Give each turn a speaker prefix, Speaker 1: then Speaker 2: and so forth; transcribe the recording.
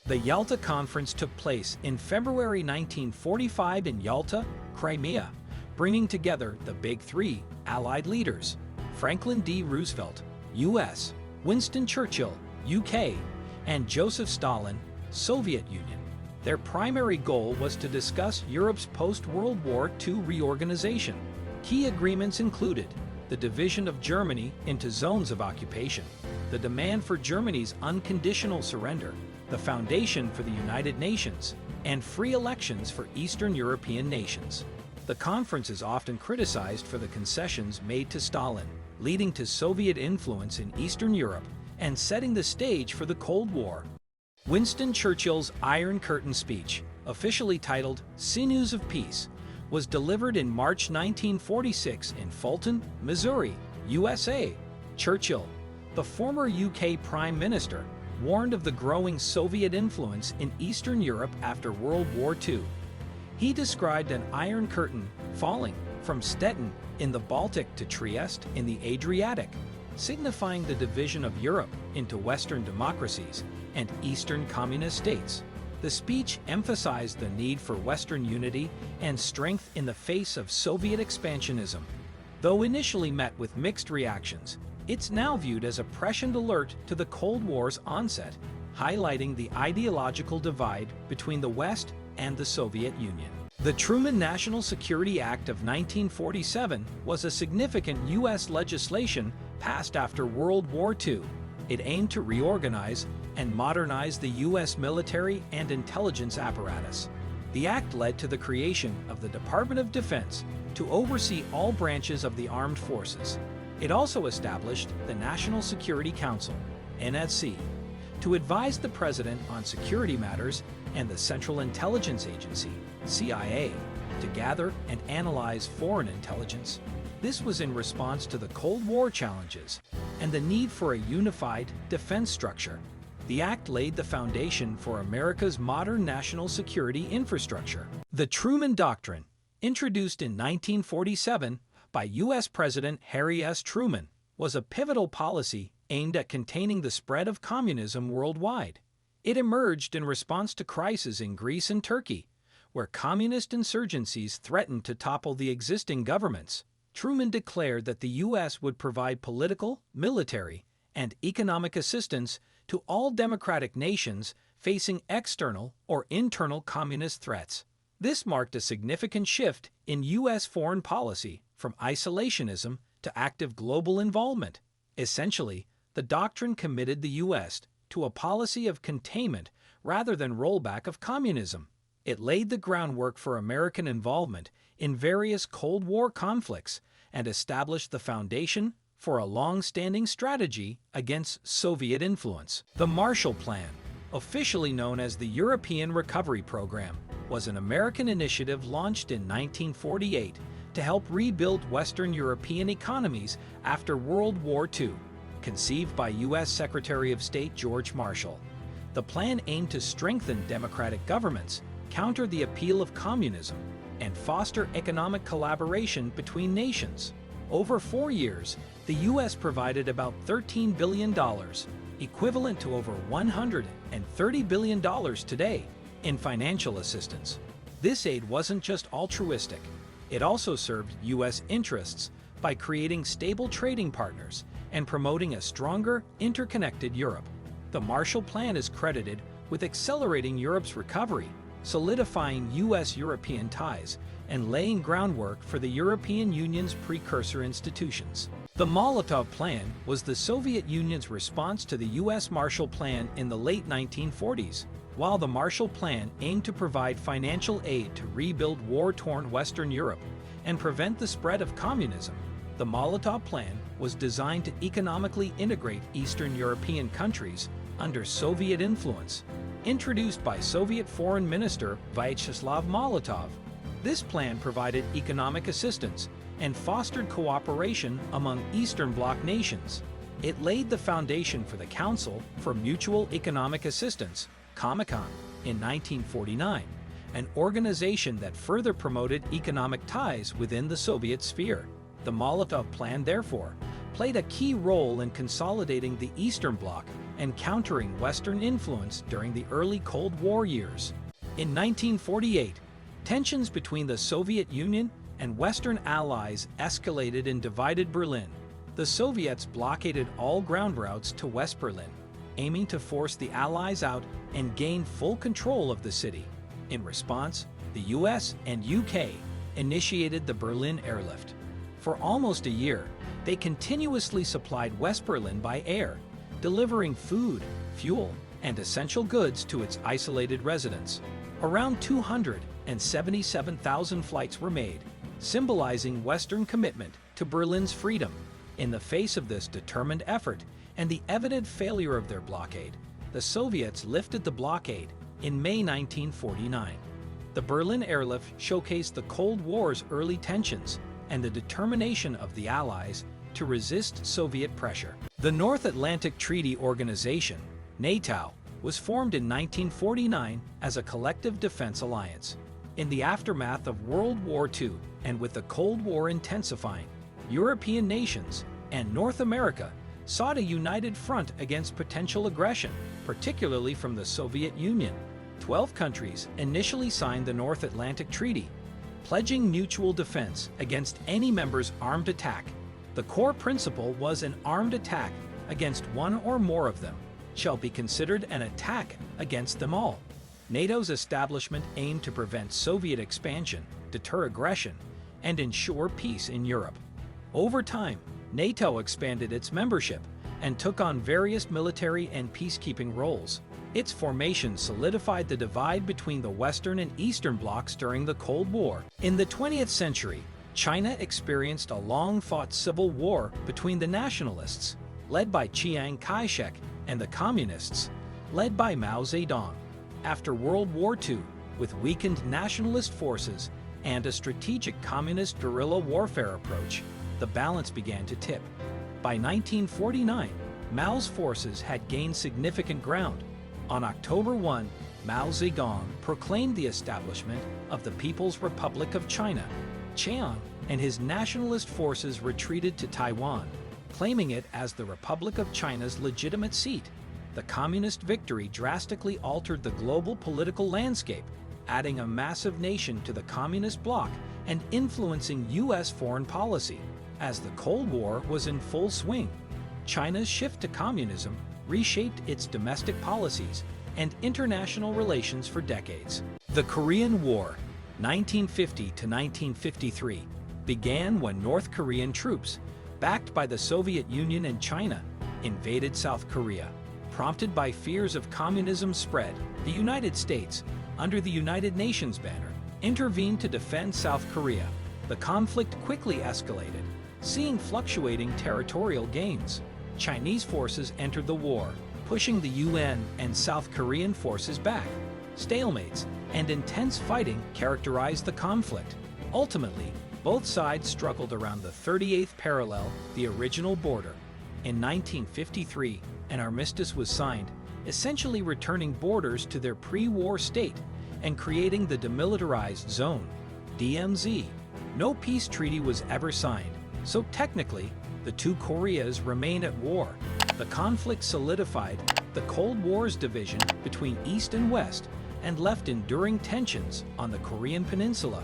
Speaker 1: The Yalta Conference took place in February 1945 in Yalta, Crimea, bringing together the Big Three Allied leaders: Franklin D. Roosevelt, U.S., Winston Churchill, UK, and Joseph Stalin, Soviet Union. Their primary goal was to discuss Europe's post-World War II reorganization. Key agreements included the division of Germany into zones of occupation, the demand for Germany's unconditional surrender, the foundation for the United Nations, and free elections for Eastern European nations. The conference is often criticized for the concessions made to Stalin, leading to Soviet influence in Eastern Europe and setting the stage for the Cold War. Winston Churchill's Iron Curtain speech, officially titled Sinews of Peace, was delivered in March 1946 in Fulton, Missouri, USA. Churchill, the former UK Prime Minister, warned of the growing Soviet influence in Eastern Europe after World War II. He described an Iron Curtain falling from Stettin in the Baltic to Trieste in the Adriatic, signifying the division of Europe into Western democracies and Eastern communist states. The speech emphasized the need for Western unity and strength in the face of Soviet expansionism. Though initially met with mixed reactions, it's now viewed as a prescient alert to the Cold War's onset, highlighting the ideological divide between the West and the Soviet Union. The Truman National Security Act of 1947 was a significant U.S. legislation passed after World War II. It aimed to reorganize and modernize the U.S. military and intelligence apparatus. The act led to the creation of the Department of Defense to oversee all branches of the armed forces. It also established the National Security Council, NSC, to advise the President on security matters and the Central Intelligence Agency, CIA, to gather and analyze foreign intelligence. This was in response to the Cold War challenges and the need for a unified defense structure. The act laid the foundation for America's modern national security infrastructure. The Truman Doctrine, introduced in 1947 by U.S. President Harry S. Truman, was a pivotal policy aimed at containing the spread of communism worldwide. It emerged in response to crises in Greece and Turkey, where communist insurgencies threatened to topple the existing governments. Truman declared that the U.S. would provide political, military, and economic assistance to all democratic nations facing external or internal communist threats. This marked a significant shift in U.S. foreign policy from isolationism to active global involvement. Essentially, the doctrine committed the U.S. to a policy of containment rather than rollback of communism. It laid the groundwork for American involvement in various Cold War conflicts and established the foundation for a long-standing strategy against Soviet influence. The Marshall Plan, officially known as the European Recovery Program, was an American initiative launched in 1948 to help rebuild Western European economies after World War II. Conceived by U.S. Secretary of State George Marshall, the plan aimed to strengthen democratic governments, counter the appeal of communism, and foster economic collaboration between nations. Over 4 years, the U.S. provided about $13 billion, equivalent to over $130 billion today, in financial assistance. This aid wasn't just altruistic. It also served U.S. interests by creating stable trading partners and promoting a stronger, interconnected Europe. The Marshall Plan is credited with accelerating Europe's recovery, solidifying U.S.-European ties, and laying groundwork for the European Union's precursor institutions. The Molotov Plan was the Soviet Union's response to the U.S. Marshall Plan in the late 1940s. While the Marshall Plan aimed to provide financial aid to rebuild war-torn Western Europe and prevent the spread of communism, the Molotov Plan was designed to economically integrate Eastern European countries under Soviet influence. Introduced by Soviet Foreign Minister Vyacheslav Molotov, this plan provided economic assistance and fostered cooperation among Eastern Bloc nations. It laid the foundation for the Council for Mutual Economic Assistance, Comecon, in 1949, an organization that further promoted economic ties within the Soviet sphere. The Molotov Plan, therefore, played a key role in consolidating the Eastern Bloc and countering Western influence during the early Cold War years. In 1948, tensions between the Soviet Union and Western allies escalated in divided Berlin. The Soviets blockaded all ground routes to West Berlin, aiming to force the Allies out and gain full control of the city. In response, the US and UK initiated the Berlin Airlift. For almost a year, they continuously supplied West Berlin by air, delivering food, fuel, and essential goods to its isolated residents. Around 277,000 flights were made, symbolizing Western commitment to Berlin's freedom. In the face of this determined effort and the evident failure of their blockade, the Soviets lifted the blockade in May 1949. The Berlin Airlift showcased the Cold War's early tensions and the determination of the Allies to resist Soviet pressure. The North Atlantic Treaty Organization, NATO, was formed in 1949 as a collective defense alliance. In the aftermath of World War II and with the Cold War intensifying, European nations and North America sought a united front against potential aggression, particularly from the Soviet Union. 12 countries initially signed the North Atlantic Treaty, pledging mutual defense against any member's armed attack. The core principle was an armed attack against one or more of them shall be considered an attack against them all. NATO's establishment aimed to prevent Soviet expansion, deter aggression, and ensure peace in Europe. Over time, NATO expanded its membership and took on various military and peacekeeping roles. Its formation solidified the divide between the Western and Eastern blocs during the Cold War. In the 20th century, China experienced a long-fought civil war between the nationalists, led by Chiang Kai-shek, and the communists, led by Mao Zedong. After World War II, with weakened nationalist forces and a strategic communist guerrilla warfare approach, the balance began to tip. By 1949, Mao's forces had gained significant ground. On October 1, Mao Zedong proclaimed the establishment of the People's Republic of China. Chiang and his nationalist forces retreated to Taiwan, claiming it as the Republic of China's legitimate seat. The communist victory drastically altered the global political landscape, adding a massive nation to the communist bloc and influencing U.S. foreign policy. As the Cold War was in full swing, China's shift to communism reshaped its domestic policies and international relations for decades. The Korean War, 1950 to 1953, began when North Korean troops, backed by the Soviet Union and China, invaded South Korea. Prompted by fears of communism's spread, the United States, under the United Nations banner, intervened to defend South Korea. The conflict quickly escalated, seeing fluctuating territorial gains. Chinese forces entered the war, pushing the UN and South Korean forces back. Stalemates and intense fighting characterized the conflict. Ultimately, both sides struggled around the 38th parallel, the original border. In 1953, an armistice was signed, essentially returning borders to their pre-war state and creating the Demilitarized Zone, DMZ. No peace treaty was ever signed, so technically, the two Koreas remained at war. The conflict solidified the Cold War's division between East and West and left enduring tensions on the Korean Peninsula.